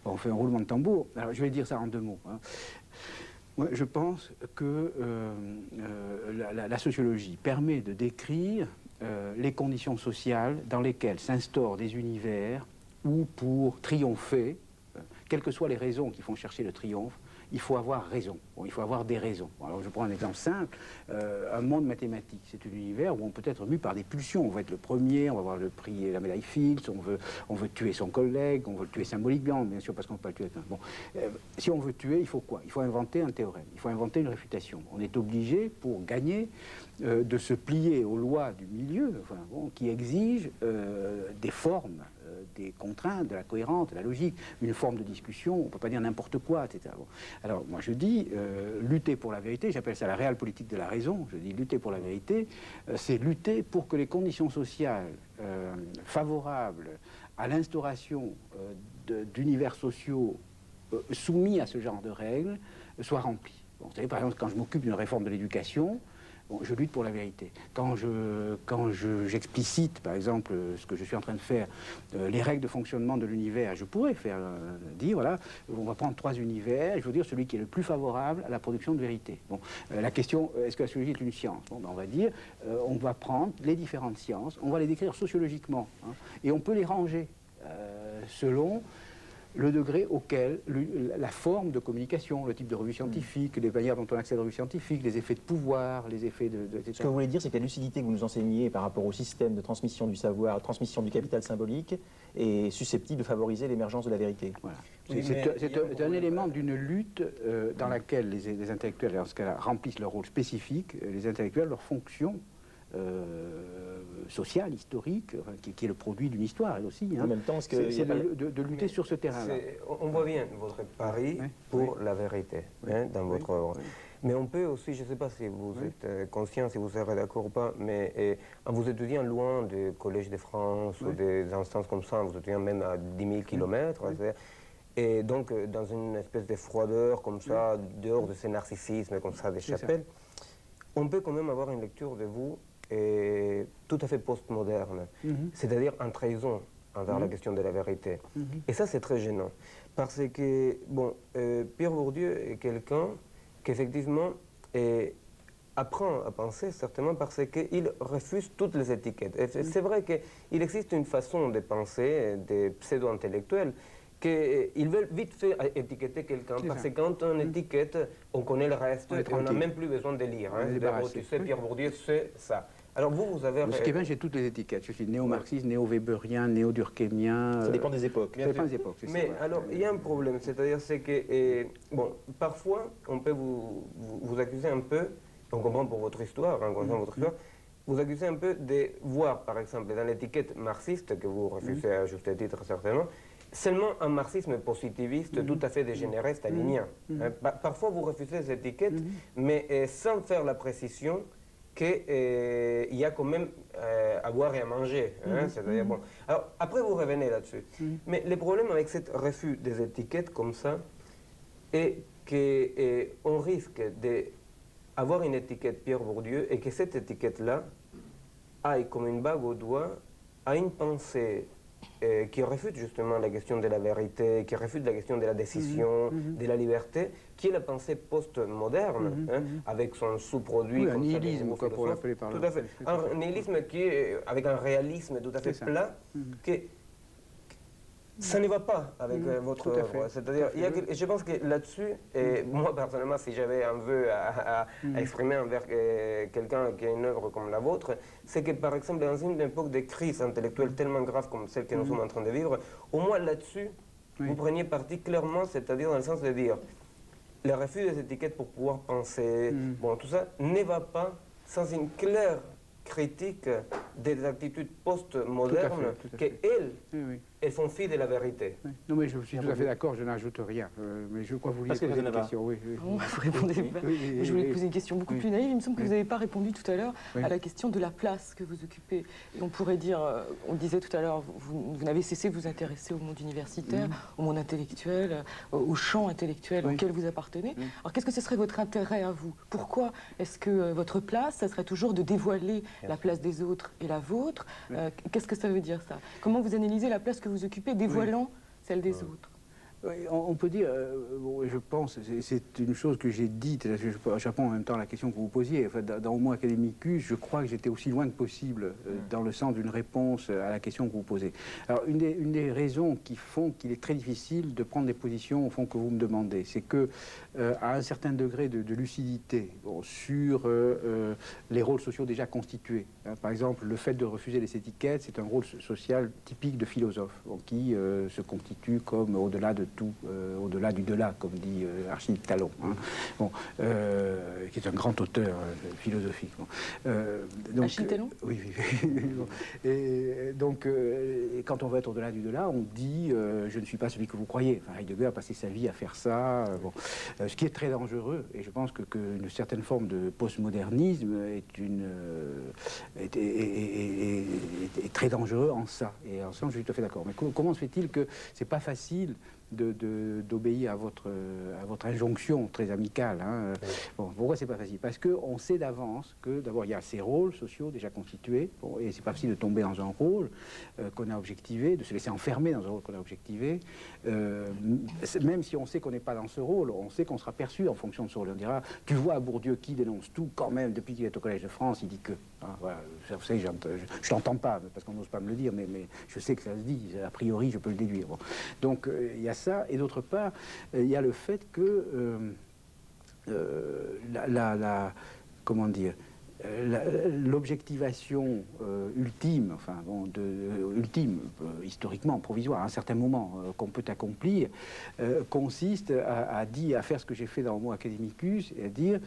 on fait un roulement de tambour. Alors, je vais dire ça en 2 mots. Hein. Moi, je pense que la sociologie permet de décrire les conditions sociales dans lesquelles s'instaurent des univers où, pour triompher, quelles que soient les raisons qui font chercher le triomphe, il faut avoir raison. Bon, il faut avoir des raisons. Alors, je prends un exemple simple. Un monde mathématique, c'est un univers où on peut être mu par des pulsions. On veut être le premier, on va avoir le prix et la médaille Fields, on veut tuer son collègue, on veut le tuer symboliquement, bien sûr, parce qu'on ne peut pas le tuer. Bon. Si on veut tuer, il faut quoi? Il faut inventer un théorème, il faut inventer une réfutation. On est obligé, pour gagner, de se plier aux lois du milieu, enfin, bon, qui exigent des formes, des contraintes, de la cohérence, de la logique, une forme de discussion, on ne peut pas dire n'importe quoi, etc. Bon. Alors, moi je dis, lutter pour la vérité, j'appelle ça la réelle politique de la raison, je dis lutter pour la vérité, c'est lutter pour que les conditions sociales favorables à l'instauration d'univers sociaux soumis à ce genre de règles soient remplies. Bon, vous savez, par exemple, quand je m'occupe d'une réforme de l'éducation, bon, je lutte pour la vérité. Quand j'explicite, par exemple, ce que je suis en train de faire, les règles de fonctionnement de l'univers, je pourrais faire dire, voilà, on va prendre 3 univers, je veux dire celui qui est le plus favorable à la production de vérité. Bon, la question, est-ce que la sociologie est une science? Bon, ben, on va dire, on va prendre les différentes sciences, on va les décrire sociologiquement, hein, et on peut les ranger selon le degré auquel la forme de communication, le type de revue scientifique, les manières dont on accède aux revues scientifiques, les effets de pouvoir, les effets etc. Ce que vous voulez dire, c'est que la lucidité que vous nous enseignez par rapport au système de transmission du savoir, transmission du capital symbolique, est susceptible de favoriser l'émergence de la vérité. Voilà. Oui, c'est un élément d'une lutte dans laquelle les intellectuels, en ce cas-là, remplissent leur rôle spécifique, les intellectuels, leur fonction sociale, historique, enfin, qui est le produit d'une histoire, elle aussi. Hein. En même temps, c'est de lutter sur ce terrain-là. On voit bien votre pari pour la vérité dans votre œuvre. Mais on peut aussi, je ne sais pas si vous êtes conscient, si vous serez d'accord ou pas, mais en vous étudiant loin du Collège de France ou des instances comme ça, en vous étudiant même à 10 000 km, et donc dans une espèce de froideur comme ça, dehors de ce narcissisme comme ça des chapelles, on peut quand même avoir une lecture de vous tout à fait postmoderne, c'est-à-dire en trahison envers la question de la vérité. Et ça, c'est très gênant. Parce que, bon, Pierre Bourdieu est quelqu'un qui, effectivement, apprend à penser, certainement, parce qu'il refuse toutes les étiquettes. C'est vrai qu'il existe une façon de penser des pseudo-intellectuels qu'ils veulent vite fait étiqueter quelqu'un, parce que quand on étiquette, on connaît le reste, on n'a même plus besoin de lire. Hein, tu sais, Pierre Bourdieu, c'est ça. Alors vous avez... Ce qui est bien, j'ai toutes les étiquettes. Je suis néo-marxiste, néo-weberien, néo-durkheimien. Ça dépend des époques. Ça dépend des époques. Mais alors, il y a un problème, c'est-à-dire que, bon, parfois, on peut vous accuser un peu, on comprend pour votre histoire, hein, votre histoire, vous accusez un peu de voir, par exemple, dans l'étiquette marxiste, que vous refusez à juste titre certainement, seulement un marxisme positiviste tout à fait dégénéré, stalinien. Parfois, vous refusez cette étiquette, mais sans faire la précision qu'il y a quand même à boire et à manger. C'est-à-dire, bon. Alors, après, vous revenez là-dessus. Mais le problème avec ce refus des étiquettes comme ça est qu'on risque d'avoir une étiquette Pierre Bourdieu et que cette étiquette-là aille comme une bague au doigt à une pensée qui refute justement la question de la vérité, qui refute la question de la décision, de la liberté, qui est la pensée post-moderne, avec son sous-produit. Oui, un nihilisme, quoi, pour l'appeler par là. Tout à fait. Un nihilisme qui est avec un réalisme tout à fait plat, ça ne va pas avec votre œuvre. C'est-à-dire, je pense que là-dessus, moi personnellement, si j'avais un vœu à exprimer envers quelqu'un qui a une œuvre comme la vôtre, c'est que par exemple, dans une époque de crise intellectuelle tellement grave comme celle que nous sommes en train de vivre, au moins là-dessus, vous preniez parti clairement, c'est-à-dire dans le sens de dire, le refus des étiquettes pour pouvoir penser, bon, tout ça ne va pas sans une claire critique des attitudes post-modernes elles font fi de la vérité. Non, mais je suis tout à fait d'accord, je n'ajoute rien. Mais je crois que vous vouliez poser une question. Vous répondez pas. Je voulais poser une question beaucoup plus naïve. Il me semble que vous n'avez pas répondu tout à l'heure à la question de la place que vous occupez. Et on pourrait dire, on disait tout à l'heure, vous n'avez cessé de vous intéresser au monde universitaire, au monde intellectuel, au champ intellectuel auquel vous appartenez. Alors qu'est-ce que ce serait votre intérêt à vous? Pourquoi est-ce que votre place, ça serait toujours de dévoiler la place des autres et la vôtre? Qu'est-ce que ça veut dire ça? Comment vous analysez la place que vous occupez, dévoilant celle des autres? On peut dire, je pense, c'est une chose que j'ai dite, je réponds en même temps à la question que vous posiez. Enfin, dans Homo academicus, je crois que j'étais aussi loin que possible dans le sens d'une réponse à la question que vous posez. Alors, une des raisons qui font qu'il est très difficile de prendre des positions au fond que vous me demandez, c'est que à un certain degré de lucidité sur les rôles sociaux déjà constitués. Hein, par exemple, le fait de refuser les étiquettes, c'est un rôle social typique de philosophe, qui se constitue comme au-delà de tout, au-delà du delà, comme dit Achille Talon, hein, qui est un grand auteur philosophique. Donc, Achille Talon oui. Et donc, quand on va être au-delà du delà, on dit je ne suis pas celui que vous croyez. Enfin, Heidegger a passé sa vie à faire ça, ce qui est très dangereux. Et je pense qu'une certaine forme de postmodernisme est très dangereux en ça. Et en ça, je suis tout à fait d'accord. Mais comment se fait-il que c'est pas facile d'obéir à votre injonction très amicale, hein. Pourquoi c'est pas facile? Parce qu'on sait d'avance que d'abord il y a ces rôles sociaux déjà constitués, et c'est pas facile de tomber dans un rôle qu'on a objectivé, de se laisser enfermer dans un rôle qu'on a objectivé, même si on sait qu'on n'est pas dans ce rôle, on sait qu'on sera perçu en fonction de ce rôle. On dira, tu vois Bourdieu qui dénonce tout quand même, depuis qu'il est au Collège de France, il dit que, hein, voilà, vous savez, je l'entends pas, parce qu'on n'ose pas me le dire, mais je sais que ça se dit, a priori je peux le déduire. Donc il y a ça, et d'autre part, il y a le fait que comment dire, l'objectivation ultime, ultime, historiquement, provisoire, à un certain moment qu'on peut accomplir, consiste à faire ce que j'ai fait dans Homo academicus, et à dire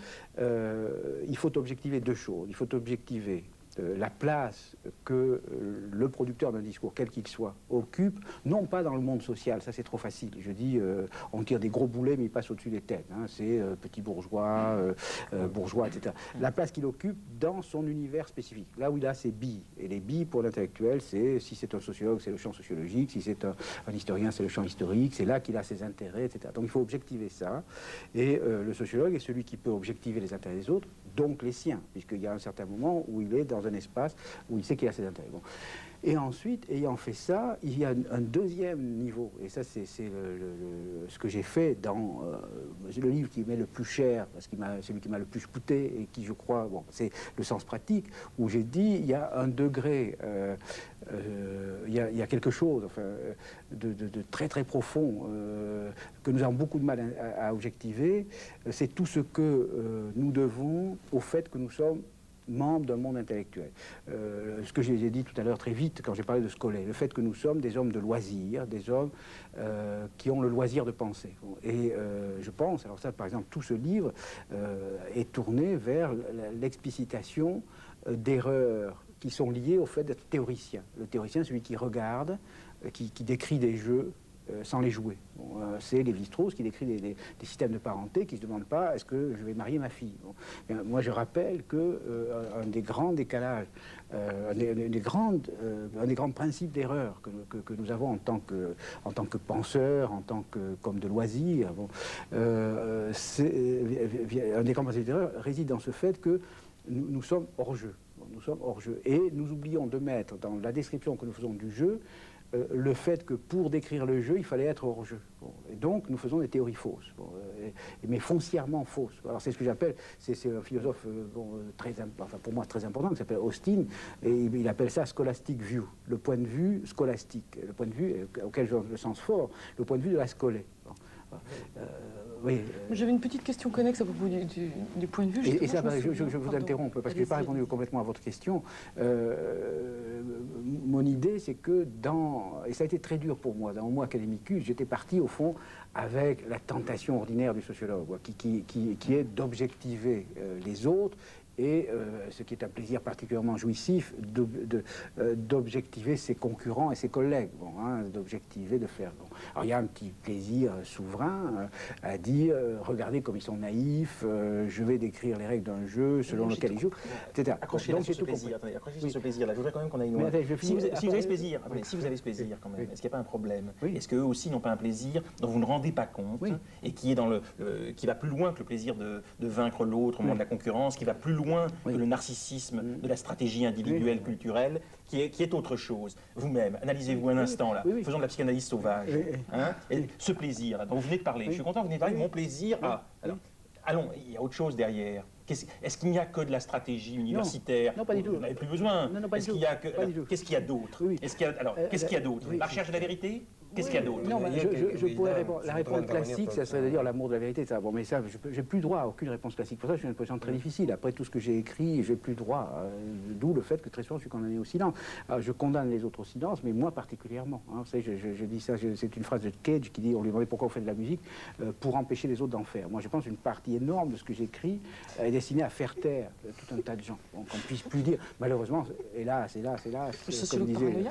il faut objectiver deux choses. Il faut objectiver la place que le producteur d'un discours, quel qu'il soit, occupe, non pas dans le monde social, ça c'est trop facile. Je dis, on tire des gros boulets, mais ils passent au-dessus des têtes. Hein, c'est petit bourgeois, bourgeois, etc. La place qu'il occupe dans son univers spécifique, là où il a ses billes. Et les billes, pour l'intellectuel, c'est, si c'est un sociologue, c'est le champ sociologique, si c'est un historien, c'est le champ historique, c'est là qu'il a ses intérêts, etc. Donc il faut objectiver ça. Et le sociologue est celui qui peut objectiver les intérêts des autres, donc les siens, puisqu'il y a un certain moment où il est dans un espace où il sait qu'il a ses intérêts. Bon. Et ensuite, ayant fait ça, il y a un deuxième niveau, et ça c'est ce que j'ai fait dans le livre qui m'est le plus cher, parce que celui qui m'a le plus coûté, et qui je crois, c'est le sens pratique, où j'ai dit, il y a un degré, il y a quelque chose de très très profond, que nous avons beaucoup de mal à objectiver, c'est tout ce que nous devons au fait que nous sommes membres d'un monde intellectuel. Ce que j'ai dit tout à l'heure très vite quand j'ai parlé de Scollet, le fait que nous sommes des hommes de loisirs, des hommes qui ont le loisir de penser. Et je pense, alors ça par exemple, tout ce livre est tourné vers l'explicitation d'erreurs qui sont liées au fait d'être théoricien. Le théoricien, celui qui regarde, qui décrit des jeux, sans les jouer. C'est Lévi-Strauss qui décrit des systèmes de parenté qui ne se demandent pas est-ce que je vais marier ma fille. Moi je rappelle qu'un des grands décalages, un des grands principes d'erreur que nous avons en tant que penseurs, en tant qu'hommes de loisirs, un des grands principes d'erreur réside dans ce fait que nous sommes hors jeu. Nous sommes hors jeu. Et nous oublions de mettre dans la description que nous faisons du jeu le fait que pour décrire le jeu, il fallait être hors jeu. Et donc, nous faisons des théories fausses, mais foncièrement fausses. Alors, c'est ce que j'appelle, c'est un philosophe pour moi très important, qui s'appelle Austin, et il appelle ça scholastic view, le point de vue scolastique, le point de vue auquel je donne le sens fort, le point de vue de la scolée. Oui. J'avais une petite question connexe à propos du point de vue. Et ça, je vous interromps, parce que je n'ai pas répondu complètement à votre question. Mon idée, c'est que et ça a été très dur pour moi, dans Homo academicus, j'étais parti, au fond, avec la tentation ordinaire du sociologue, qui est d'objectiver les autres, et ce qui est un plaisir particulièrement jouissif, d'objectiver ses concurrents et ses collègues, d'objectiver, de faire... Alors il y a un petit plaisir souverain à dire, regardez comme ils sont naïfs, je vais décrire les règles d'un jeu selon lequel ils jouent, etc. Accrochez-là sur ce plaisir, accrochez sur ce plaisir-là, je voudrais quand même qu'on aille loin. Si vous avez ce plaisir, si vous avez ce plaisir quand même, est-ce qu'il n'y a pas un problème? Est-ce qu'eux aussi n'ont pas un plaisir dont vous ne rendez pas compte, et qui est qui va plus loin que le plaisir de vaincre l'autre au moment de la concurrence, qui va plus loin loin que le narcissisme de la stratégie individuelle culturelle, qui est autre chose. Vous-même, analysez-vous un instant, là, faisons de la psychanalyse sauvage. Hein, et ce plaisir dont vous venez de parler, je suis content que vous venez de parler, mon plaisir... alors, allons, il y a autre chose derrière. Est-ce qu'il n'y a que de la stratégie universitaire? Non, pas du tout. Vous n'avez plus besoin. Est-ce qu'il y a que... Qu'est-ce qu'il y a d'autre? Qu'est-ce qu'il y a d'autre? La recherche de la vérité? Qu'est-ce qu'il y a d'autre? Non, je pourrais répondre. La réponse classique, ça serait de dire l'amour de la vérité. Ça. Bon, mais ça, j'ai plus droit à aucune réponse classique. Pour ça, je suis dans une position très difficile. Après tout ce que j'ai écrit, j'ai plus droit. D'où le fait que très souvent, je suis condamné au silence. Alors, je condamne les autres au silence, mais moi particulièrement. Hein. Vous savez, je dis ça, c'est une phrase de Cage qui dit, on lui demandait pourquoi on fait de la musique, pour empêcher les autres d'en faire. Moi, je pense qu'une partie énorme de ce que j'écris est destinée à faire taire tout un tas de gens. Donc, qu'on ne puisse plus dire, malheureusement, hélas, comme disait...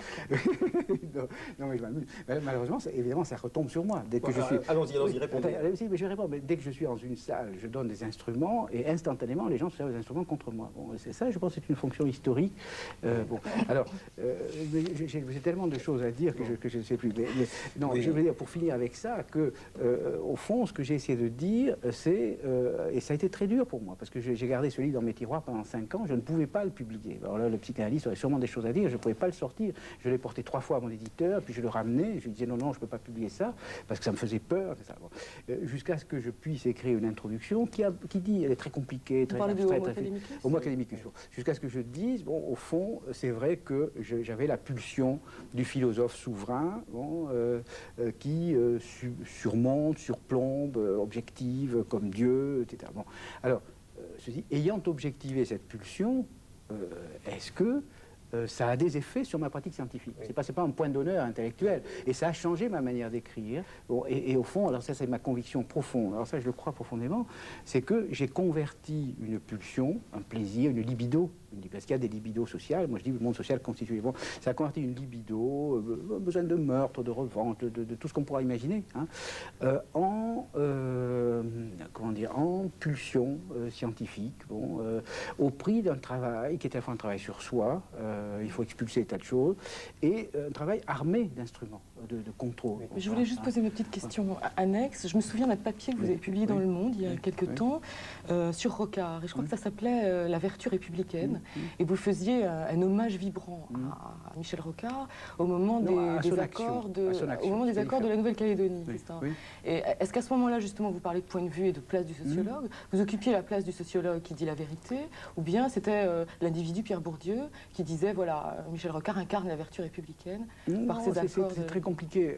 non, mais je m'amuse. Malheureusement, évidemment, ça retombe sur moi. Dès que je suis... Allons-y, répondez. Mais je vais répondre. Mais dès que je suis dans une salle, je donne des instruments et instantanément, les gens se servent des instruments contre moi. Bon, c'est ça, je pense, c'est une fonction historique. Bon, alors, j'ai tellement de choses à dire que je ne sais plus. Non, je veux dire, pour finir avec ça, que au fond, ce que j'ai essayé de dire, c'est, et ça a été très dur pour moi, parce que j'ai gardé ce livre dans mes tiroirs pendant 5 ans, je ne pouvais pas le publier. Alors là, le psychanalyste aurait sûrement des choses à dire, je ne pouvais pas le sortir. Je l'ai porté 3 fois à mon éditeur, puis je le ramenais, je lui disais non, je ne peux pas publier ça, parce que ça me faisait peur, c'est ça. Bon. Jusqu'à ce que je puisse écrire une introduction qui dit, elle est très compliquée, très abstraite, Homo academicus. Jusqu'à ce que je dise, bon, au fond, c'est vrai que j'avais la pulsion du philosophe souverain, bon, qui surmonte, surplombe, objective comme Dieu, etc. Bon. Alors, ayant objectivé cette pulsion, est-ce que ça a des effets sur ma pratique scientifique. Oui. C'est pas un point d'honneur intellectuel. Et ça a changé ma manière d'écrire. Bon, et au fond, alors ça c'est ma conviction profonde, alors ça je le crois profondément, c'est que j'ai converti une pulsion, un plaisir, une libido, parce qu'il y a des libidos sociales, moi je dis le monde social constitué. Bon, ça a converti une libido, besoin de meurtre, de revanche, de tout ce qu'on pourra imaginer, hein, en pulsion scientifique, bon, au prix d'un travail qui était à la fois un travail sur soi, il faut expulser des tas de choses, et un travail armé d'instruments de contrôle. Oui. Je voulais juste poser une petite question annexe. Je me souviens d'un papier que vous avez publié dans Le Monde il y a quelques temps sur Rocard, et je crois que ça s'appelait La vertu républicaine, et vous faisiez un hommage vibrant à Michel Rocard au moment des accords de la Nouvelle-Calédonie. Oui. Et est-ce qu'à ce moment-là, justement, vous parlez de point de vue et de place du sociologue, vous occupiez la place du sociologue qui dit la vérité, ou bien c'était l'individu Pierre Bourdieu qui disait, voilà, Michel Rocard incarne la vertu républicaine par ses accords. C'est très compliqué.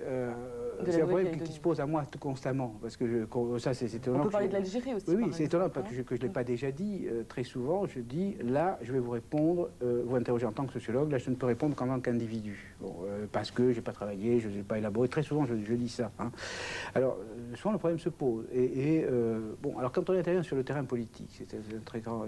C'est un problème qui se pose à moi constamment, parce que ça, c'est étonnant. On peut parler de l'Algérie aussi. Oui, c'est étonnant parce que je ne l'ai pas déjà dit. Très souvent, je dis, là, je vais vous répondre, vous interrogez en tant que sociologue, là, je ne peux répondre qu'en tant qu'individu. Bon, parce que je n'ai pas travaillé, je n'ai pas élaboré. Très souvent, je dis ça. Hein. Alors, souvent, le problème se pose. Bon, alors, quand on intervient sur le terrain politique, c'est une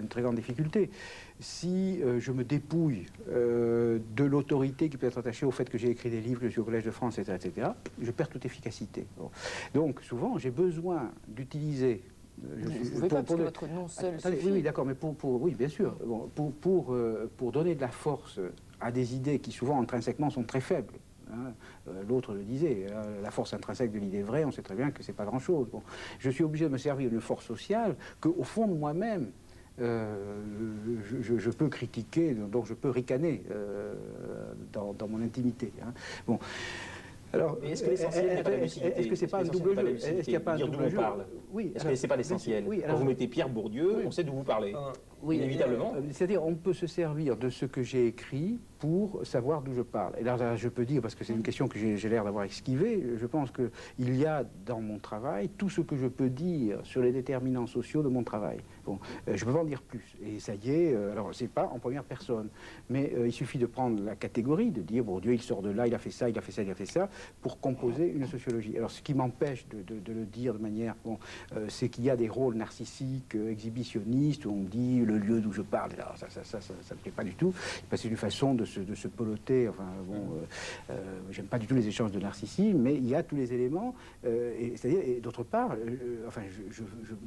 très grande difficulté. Si je me dépouille de l'autorité qui peut être attachée au fait que j'ai écrit des livres, que je suis au Collège de France, etc., je perds toute efficacité. Bon. Donc, souvent, j'ai besoin d'utiliser... Vous ne pouvez pas, parce que votre nom seul suffit. Oui, d'accord, mais oui, bien sûr. Bon, pour donner de la force à des idées qui, souvent, intrinsèquement, sont très faibles. Hein, l'autre le disait, la force intrinsèque de l'idée vraie, on sait très bien que c'est pas grand-chose. Bon, je suis obligé de me servir d'une force sociale qu'au fond de moi-même, je peux critiquer, donc je peux ricaner dans mon intimité. Hein. Bon. Alors, est-ce que l'essentiel n'est pas la lucidité? Est-ce que c'est pas un double jeu? Est-ce qu'il n'y a pas un double jeu? Oui. Est-ce que c'est pas l'essentiel? Quand vous mettez Pierre Bourdieu, on sait d'où vous parlez. Oui, inévitablement. C'est-à-dire, on peut se servir de ce que j'ai écrit pour savoir d'où je parle. Et là, je peux dire, parce que c'est une question que j'ai l'air d'avoir esquivée, je pense qu'il y a dans mon travail tout ce que je peux dire sur les déterminants sociaux de mon travail. Bon, je ne peux pas en dire plus. Et ça y est, alors c'est pas en première personne, mais il suffit de prendre la catégorie, de dire, bon, Dieu, il sort de là, il a fait ça, il a fait ça, il a fait ça, pour composer une sociologie. Alors, ce qui m'empêche de le dire de manière... Bon, c'est qu'il y a des rôles narcissiques, exhibitionnistes, où on dit le lieu d'où je parle. Alors, ça me plaît pas du tout. C'est une façon de se peloter. Enfin, bon, j'aime pas du tout les échanges de narcissisme, mais il y a tous les éléments. C'est-à-dire, et d'autre part,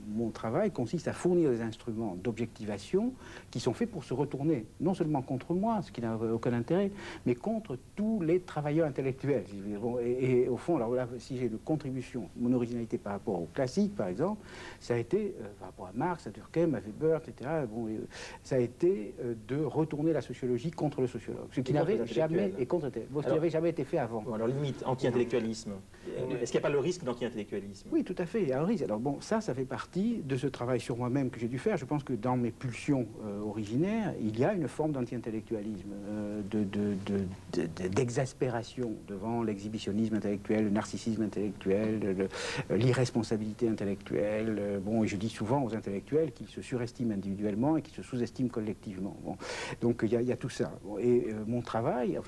mon travail consiste à fournir des instruments d'objectivation qui sont faits pour se retourner, non seulement contre moi, ce qui n'a aucun intérêt, mais contre tous les travailleurs intellectuels. Bon, et au fond, alors là, si j'ai une contribution, mon originalité par rapport au classique, par exemple, ça a été, par rapport à Marx, à Durkheim, à Weber, etc., ça a été de retourner la sociologie contre le sociologue, ce qui n'avait jamais, été fait avant. Bon, alors limite, anti-intellectualisme. Est-ce qu'il n'y a pas le risque d'anti-intellectualisme? Oui, tout à fait, il y a un risque. Alors bon, ça fait partie de ce travail sur moi-même que j'ai dû faire. Je pense que dans mes pulsions originaires, il y a une forme d'anti-intellectualisme, d'exaspération devant l'exhibitionnisme intellectuel, le narcissisme intellectuel, l'irresponsabilité intellectuelle. Bon, et je dis souvent aux intellectuels qu'ils se surestiment individuellement et qu'ils se sous-estiment collectivement. Bon. Donc il y a tout ça. Bon, et mon travail,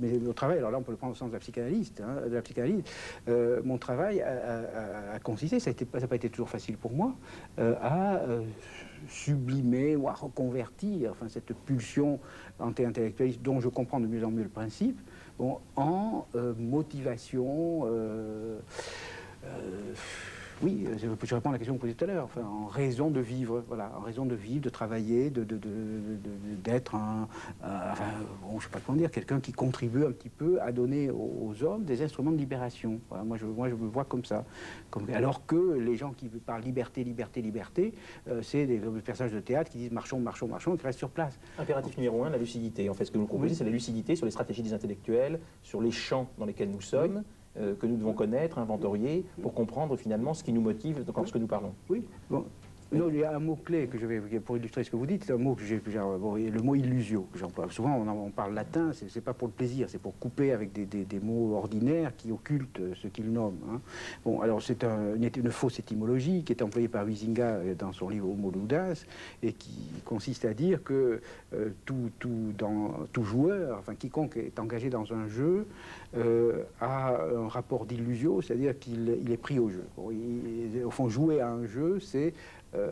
mais mon travail, alors là on peut le prendre au sens de la psychanalyse, mon travail a consisté, ça n'a pas été toujours facile pour moi, à sublimer ou à reconvertir cette pulsion anti-intellectualiste dont je comprends de mieux en mieux le principe, bon, en motivation, oui, je réponds à la question que vous posiez tout à l'heure, en raison de vivre, voilà, en raison de vivre, de travailler, d'être je sais pas comment dire, quelqu'un qui contribue un petit peu à donner aux hommes des instruments de libération. Voilà, moi, je me vois comme ça. Alors que les gens qui parlent liberté, liberté, liberté, c'est des personnages de théâtre qui disent marchons, marchons, marchons, et qui restent sur place. Impératif numéro 1, la lucidité. En fait, ce que nous proposez, c'est la lucidité sur les stratégies des intellectuels, sur les champs dans lesquels nous sommes. Que nous devons connaître, inventorier, pour comprendre finalement ce qui nous motive lorsque nous parlons. Oui, bon. Non, il y a un mot-clé que je vais, pour illustrer ce que vous dites, c'est un mot que j'ai, le mot illusio, que j'emploie. Souvent, on parle latin, c'est pas pour le plaisir, c'est pour couper avec des mots ordinaires qui occultent ce qu'ils nomment. Hein. Bon, alors c'est une fausse étymologie qui est employée par Huizinga dans son livre Homo Ludens, et qui consiste à dire que tout joueur, quiconque est engagé dans un jeu, a un rapport d'illusio, c'est-à-dire qu'il est pris au jeu. Bon, au fond, jouer à un jeu, c'est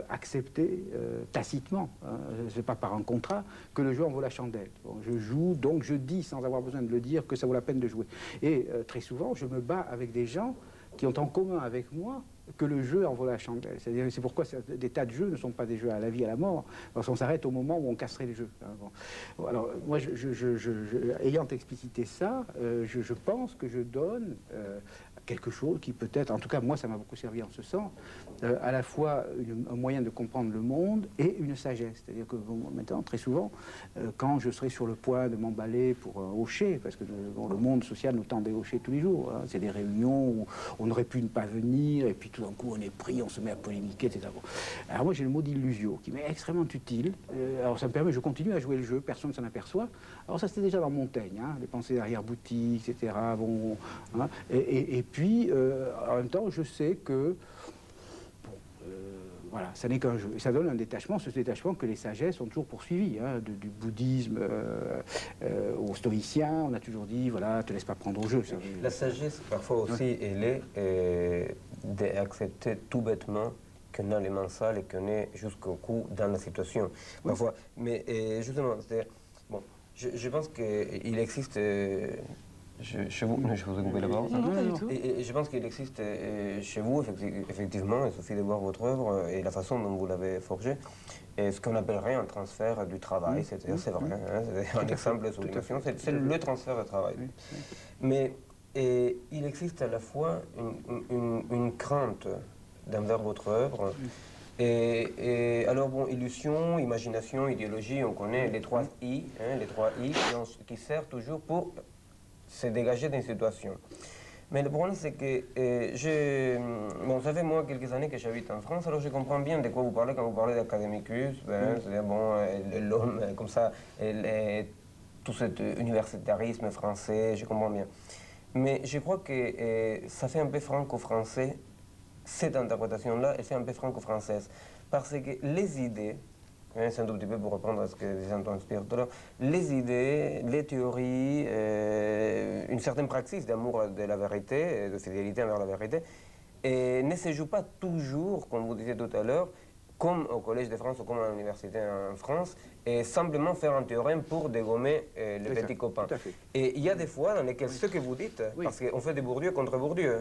accepter tacitement, c'est pas par un contrat, que le jeu en vaut la chandelle. Bon, je joue, donc je dis, sans avoir besoin de le dire, que ça vaut la peine de jouer. Et très souvent, je me bats avec des gens qui ont en commun avec moi que le jeu en vaut la chandelle. C'est pourquoi des tas de jeux ne sont pas des jeux à la vie, à la mort, parce qu'on s'arrête au moment où on casserait le jeu. Bon, alors, moi, ayant explicité ça, je pense que je donne quelque chose qui peut-être, en tout cas moi ça m'a beaucoup servi en ce sens, à la fois un moyen de comprendre le monde et une sagesse. C'est-à-dire que maintenant, très souvent, quand je serai sur le point de m'emballer pour un hocher, parce que le monde social nous tend des hochers tous les jours, hein, c'est des réunions où on aurait pu ne pas venir, et puis tout d'un coup on est pris, on se met à polémiquer, etc. Bon. Alors moi j'ai le mot d'illusio qui m'est extrêmement utile. Alors ça me permet, je continue à jouer le jeu, personne ne s'en aperçoit. Alors ça c'était déjà dans Montaigne, hein, les pensées d'arrière-boutique, etc. Bon, hein, et puis en même temps je sais que voilà, ça n'est qu'un jeu. Et ça donne un détachement, ce détachement que les sagesses ont toujours poursuivi, hein, du bouddhisme aux stoïciens, on a toujours dit, voilà, te laisse pas prendre au jeu. Ça. La sagesse, parfois aussi, elle est d'accepter tout bêtement qu'on a les mains sales et qu'on est jusqu'au cou dans la situation. Parfois, mais justement, bon, je pense qu'il existe... je vous ai coupé la parole. Et je pense qu'il existe chez vous, effectivement, il suffit de voir votre œuvre et la façon dont vous l'avez forgée, ce qu'on appellerait un transfert du travail. C'est vrai, hein, c'est un exemple de soulignation, c'est le transfert de travail. Mais il existe à la fois une crainte d'envers votre œuvre. Et alors, bon, illusion, imagination, idéologie, on connaît les trois I, hein, les trois I qui servent toujours pour se dégager d'une situation. Mais le problème, c'est que bon, ça fait moi quelques années que j'habite en France, alors je comprends bien de quoi vous parlez quand vous parlez d'académicus, c'est-à-dire, bon, l'homme, comme ça, tout cet universitarisme français, je comprends bien. Mais je crois que ça fait un peu franco-français, cette interprétation-là, elle fait un peu franco-française, parce que les idées, c'est un tout petit peu pour reprendre à ce que disait Antoine Spirito, les idées, les théories, une certaine praxis d'amour de la vérité, de fidélité envers la vérité, ne se jouent pas toujours, comme vous disiez tout à l'heure, comme au Collège de France ou comme à l'université en France, et simplement faire un théorème pour dégommer les petits copains. Et il y a des fois dans lesquelles ce que vous dites, parce qu'on fait des Bourdieu contre Bourdieu,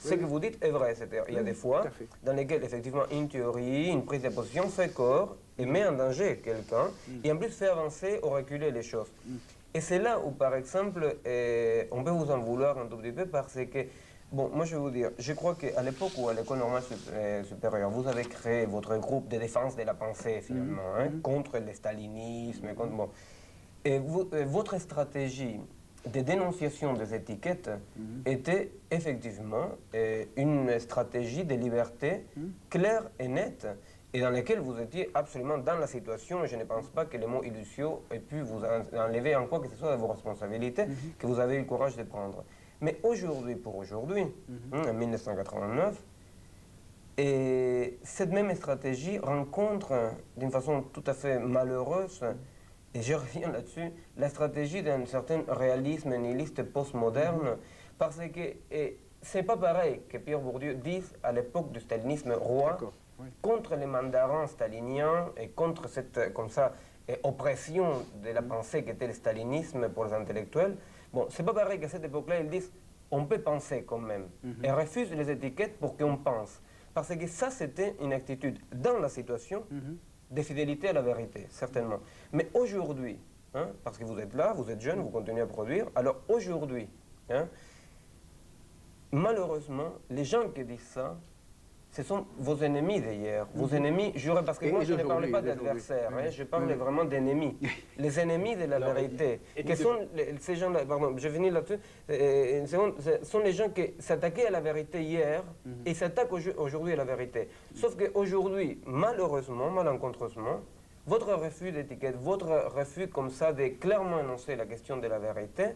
ce que vous dites est vrai. Il y a des fois dans lesquelles effectivement une théorie, une prise de position fait corps et met en danger quelqu'un, et en plus fait avancer ou reculer les choses. Et c'est là où, par exemple, on peut vous en vouloir un tout petit peu parce que Bon, moi je vais vous dire, je crois qu'à l'époque où à l'école normale supérieure, vous avez créé votre groupe de défense de la pensée finalement, contre le stalinisme, contre, bon. Et votre stratégie de dénonciation des étiquettes était effectivement une stratégie de liberté claire et nette, et dans laquelle vous étiez absolument dans la situation, et je ne pense pas que le mot illusio ait pu vous enlever en quoi que ce soit de vos responsabilités que vous avez eu le courage de prendre. Mais aujourd'hui, pour aujourd'hui, en 1989, et cette même stratégie rencontre d'une façon tout à fait malheureuse, et je reviens là-dessus, la stratégie d'un certain réalisme nihiliste postmoderne, parce que c'est pas pareil que Pierre Bourdieu dise à l'époque du stalinisme roi, contre les mandarins staliniens et contre cette comme ça, oppression de la pensée qu'était le stalinisme pour les intellectuels. Bon, c'est pas pareil qu'à cette époque-là, ils disent on peut penser quand même, et refusent les étiquettes pour qu'on pense. Parce que ça, c'était une attitude dans la situation de fidélité à la vérité, certainement. Mais aujourd'hui, parce que vous êtes là, vous êtes jeune, vous continuez à produire, alors aujourd'hui, malheureusement, les gens qui disent ça, ce sont vos ennemis d'hier, vos ennemis jurés, parce que moi je ne parle pas d'adversaires, je parle vraiment d'ennemis, les ennemis de la vérité, qui sont ces gens-là, pardon, je finis là-dessus, sont les gens qui s'attaquaient à la vérité hier et s'attaquent aujourd'hui à la vérité. Sauf qu'aujourd'hui, malheureusement, malencontreusement, votre refus d'étiquette, votre refus comme ça de clairement annoncer la question de la vérité,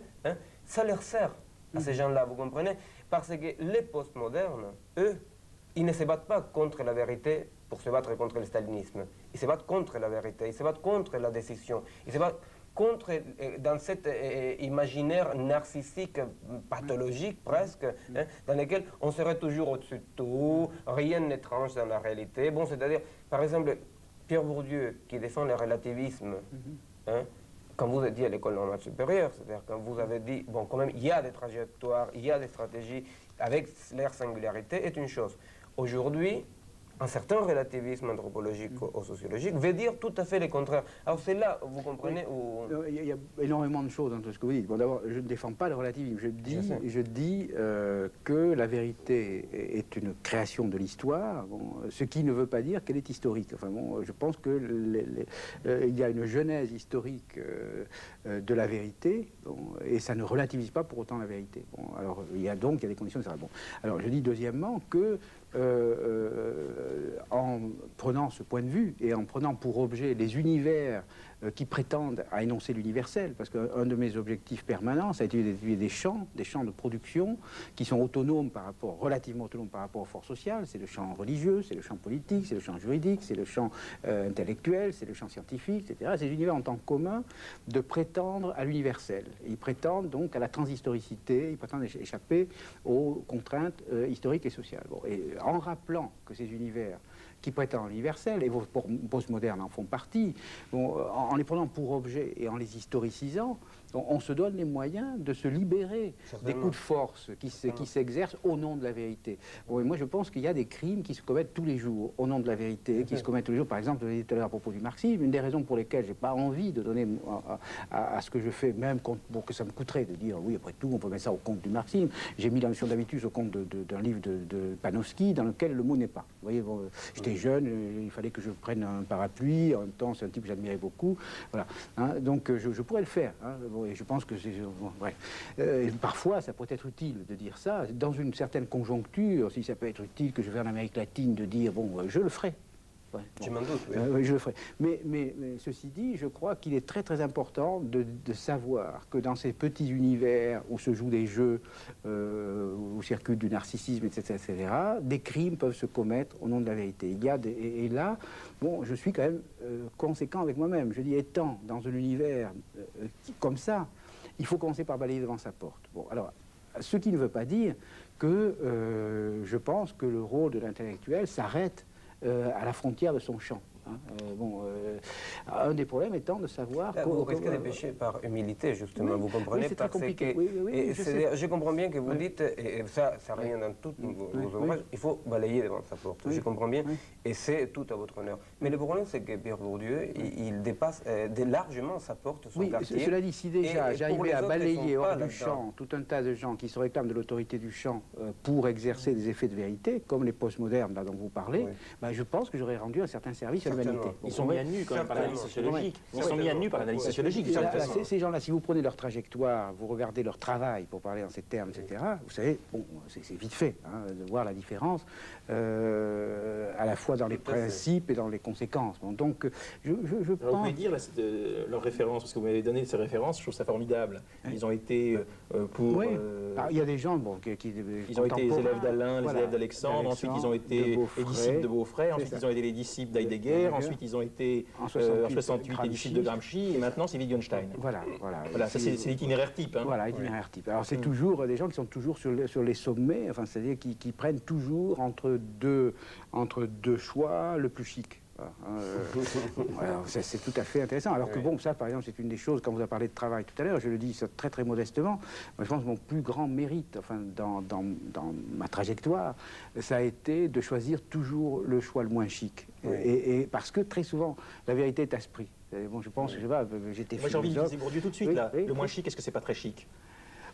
ça leur sert à ces gens-là, vous comprenez? Parce que les postmodernes, eux, ils ne se battent pas contre la vérité pour se battre contre le stalinisme. Ils se battent contre la vérité, ils se battent contre la décision, ils se battent contre, dans cet imaginaire narcissique, pathologique presque, dans lequel on serait toujours au-dessus de tout, rien n'étrange dans la réalité. Bon, c'est-à-dire, par exemple, Pierre Bourdieu, qui défend le relativisme, quand vous êtes dit à l'école normale supérieure, c'est-à-dire quand vous avez dit, bon, quand même, il y a des trajectoires, il y a des stratégies, avec leur singularité, est une chose. Aujourd'hui, un certain relativisme anthropologique ou sociologique veut dire tout à fait le contraire. Alors c'est là, vous comprenez, où... Il y a énormément de choses dans tout ce que vous dites. Bon, d'abord, je ne défends pas le relativisme. Je dis que la vérité est une création de l'histoire, ce qui ne veut pas dire qu'elle est historique. Enfin, bon, je pense qu'il y a une genèse historique de la vérité, et ça ne relativise pas pour autant la vérité. Bon, alors, il y a des conditions de ça. Bon. Alors, je dis deuxièmement que en prenant ce point de vue et en prenant pour objet les univers qui prétendent à énoncer l'universel, parce qu'un de mes objectifs permanents, ça a été d'étudier des champs de production qui sont autonomes relativement autonomes par rapport aux forces sociales. C'est le champ religieux, c'est le champ politique, c'est le champ juridique, c'est le champ intellectuel, c'est le champ scientifique, etc. Ces univers ont en commun de prétendre à l'universel. Ils prétendent donc à la transhistoricité, ils prétendent échapper aux contraintes historiques et sociales. Bon, et en rappelant que ces univers qui prétendent à l'universel, et vos postmodernes en font partie, bon, en les prenant pour objet et en les historicisant, on se donne les moyens de se libérer des coups de force qui s'exercent au nom de la vérité. Bon, et moi, je pense qu'il y a des crimes qui se commettent tous les jours au nom de la vérité, qui se commettent tous les jours. Par exemple, je l'ai dit tout à l'heure à propos du marxisme, une des raisons pour lesquelles je n'ai pas envie de donner à ce que je fais, même que ça me coûterait de dire, oui, après tout, on peut mettre ça au compte du marxisme. J'ai mis la notion d'habitus au compte d'un livre de Panofsky, dans lequel le mot n'est pas. Vous voyez, bon, j'étais jeune, il fallait que je prenne un parapluie, en même temps, c'est un type que j'admirais beaucoup. Voilà. Donc, je pourrais le faire. Bon, et je pense que c'est... parfois, ça peut être utile de dire ça. Dans une certaine conjoncture, si ça peut être utile que je vais en Amérique latine, de dire, bon, je le ferai. Ouais, bon. Je m'en doute, oui. Oui, je le ferai. Mais ceci dit, je crois qu'il est très très important de savoir que dans ces petits univers où se jouent des jeux, où circule du narcissisme, etc., des crimes peuvent se commettre au nom de la vérité. Il y a et là, bon, je suis quand même conséquent avec moi-même. Je dis, étant dans un univers comme ça, il faut commencer par balayer devant sa porte. Bon, alors, ce qui ne veut pas dire que je pense que le rôle de l'intellectuel s'arrête à la frontière de son champ. Un des problèmes étant de savoir... Vous risquez de pécher par humilité, justement, vous comprenez? C'est très compliqué. Je comprends bien que vous dites, et ça revient dans tous vos ouvrages, il faut balayer devant sa porte. Je comprends bien, et c'est tout à votre honneur. Mais le problème, c'est que Pierre Bourdieu, il dépasse largement sa porte, son quartier. Cela dit, si déjà j'arrivais à balayer hors du champ tout un tas de gens qui se réclament de l'autorité du champ pour exercer des effets de vérité, comme les postmodernes dont vous parlez, je pense que j'aurais rendu un certain service à l'humanité. Ils sont mis à nu quand même par l'analyse sociologique. Ils sont mis à nu par l'analyse sociologique. Ces gens-là, si vous prenez leur trajectoire, vous regardez leur travail, pour parler en ces termes, etc., vous savez, c'est vite fait de voir la différence, à la fois dans les principes et dans les conséquences. Donc, je pense... Vous pouvez dire leurs références, parce que vous m'avez donné ces références, je trouve ça formidable. Ils ont été pour... il y a des gens ils ont été les élèves d'Alain, les élèves d'Alexandre, ensuite ils ont été les disciples de Beaufray, ensuite ils ont été les disciples d'Heidegger, ensuite ils ont été en 68 les disciples de Gramsci, et maintenant c'est Wittgenstein. Voilà, ça c'est l'itinéraire type. Voilà, l'itinéraire type. Alors c'est toujours des gens qui sont toujours sur les sommets, enfin c'est-à-dire qui prennent toujours entre deux choix le plus chic. C'est tout à fait intéressant. Alors que bon, ça par exemple, c'est une des choses, quand vous avez parlé de travail tout à l'heure, je le dis très très modestement, moi, je pense que mon plus grand mérite, dans ma trajectoire, ça a été de choisir toujours le choix le moins chic. Et parce que très souvent, la vérité est à ce prix. Bon, je pense, je sais pas, j'étais philosophe. Moi j'ai envie d'utiliser Bourdieu tout de suite, là. Le moins chic, est-ce que c'est pas très chic?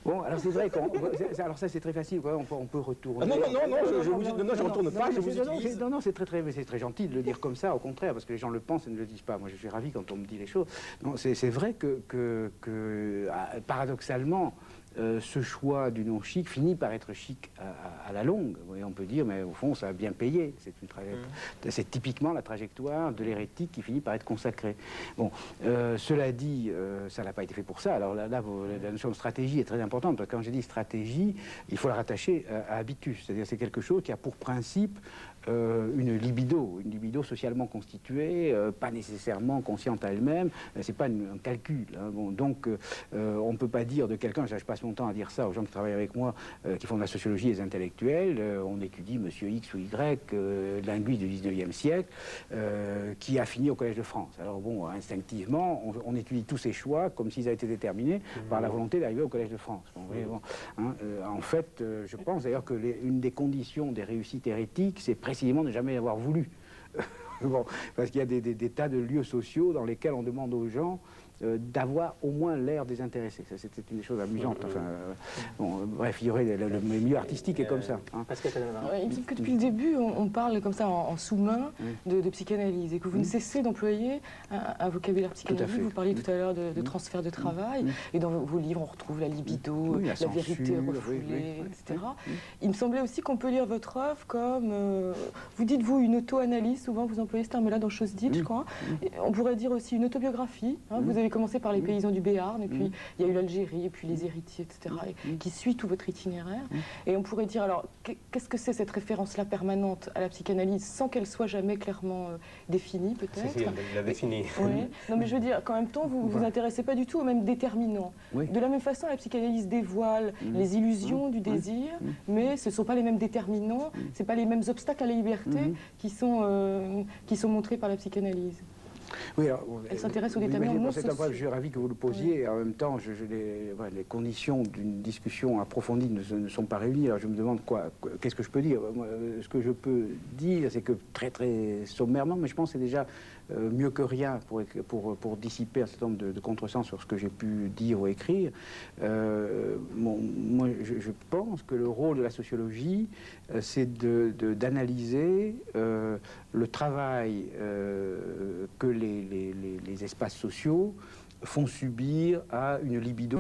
Bon, alors c'est vrai alors ça c'est très facile, on peut retourner... non, je retourne pas, je vous utilise. Non, c'est très gentil de le dire comme ça, au contraire, parce que les gens le pensent et ne le disent pas. Moi je suis ravi quand on me dit les choses. Non, c'est vrai que paradoxalement, ce choix du non chic finit par être chic à la longue. Oui, on peut dire, mais au fond, ça a bien payé. C'est typiquement la trajectoire de l'hérétique qui finit par être consacrée. Bon, cela dit, ça n'a pas été fait pour ça. Alors là, la notion de stratégie est très importante, parce que quand j'ai dit stratégie, il faut la rattacher à habitus. C'est-à-dire c'est quelque chose qui a pour principe une libido socialement constituée, pas nécessairement consciente à elle-même, c'est pas un calcul. Donc on ne peut pas dire de quelqu'un, je passe mon temps à dire ça aux gens qui travaillent avec moi, qui font de la sociologie et des intellectuels, on étudie monsieur X ou Y, linguiste du 19e siècle, qui a fini au Collège de France. Alors bon, instinctivement, on étudie tous ces choix comme s'ils avaient été déterminés par la volonté d'arriver au Collège de France. En fait, je pense d'ailleurs que une des conditions des réussites hérétiques, c'est précisément ne jamais avoir voulu. Parce qu'il y a des tas de lieux sociaux dans lesquels on demande aux gens d'avoir au moins l'air désintéressé. Ça, c'était une des choses amusantes. Bref, il y aurait le milieu artistique est comme ça. Il me semble que depuis le début, on parle comme ça en sous-main de psychanalyse et que vous ne cessez d'employer un vocabulaire psychanalytique. Vous parliez tout à l'heure de transfert de travail et dans vos livres, on retrouve la libido, la vérité refoulée, etc. Il me semblait aussi qu'on peut lire votre œuvre comme, vous dites vous, une auto-analyse, souvent vous employez ce terme-là dans Chose dite, je crois. Et on pourrait dire aussi une autobiographie. Vous avez commencé par les paysans du Béarn, et puis il y a eu l'Algérie, et puis les héritiers, etc., qui suit tout votre itinéraire. Et on pourrait dire, alors, qu'est-ce que c'est cette référence-là permanente à la psychanalyse, sans qu'elle soit jamais clairement définie, peut-être? Si, elle l'a définie. Non, mais je veux dire qu'en même temps, vous ne vous intéressez pas du tout aux mêmes déterminants. De la même façon, la psychanalyse dévoile les illusions du désir, mais ce ne sont pas les mêmes déterminants, ce ne sont pas les mêmes obstacles à la liberté qui sont montrés par la psychanalyse. Oui, alors, elle s'intéresse aux déterminants non sociaux. Je suis ravi que vous le posiez. Et en même temps, les conditions d'une discussion approfondie ne sont pas réunies. Alors je me demande qu'est-ce que je peux dire. Ce que je peux dire, c'est que très très sommairement, mais je pense que c'est déjà mieux que rien pour dissiper un certain nombre de contresens sur ce que j'ai pu dire ou écrire. Moi, je pense que le rôle de la sociologie, c'est d'analyser le travail que les espaces sociaux font subir à une libido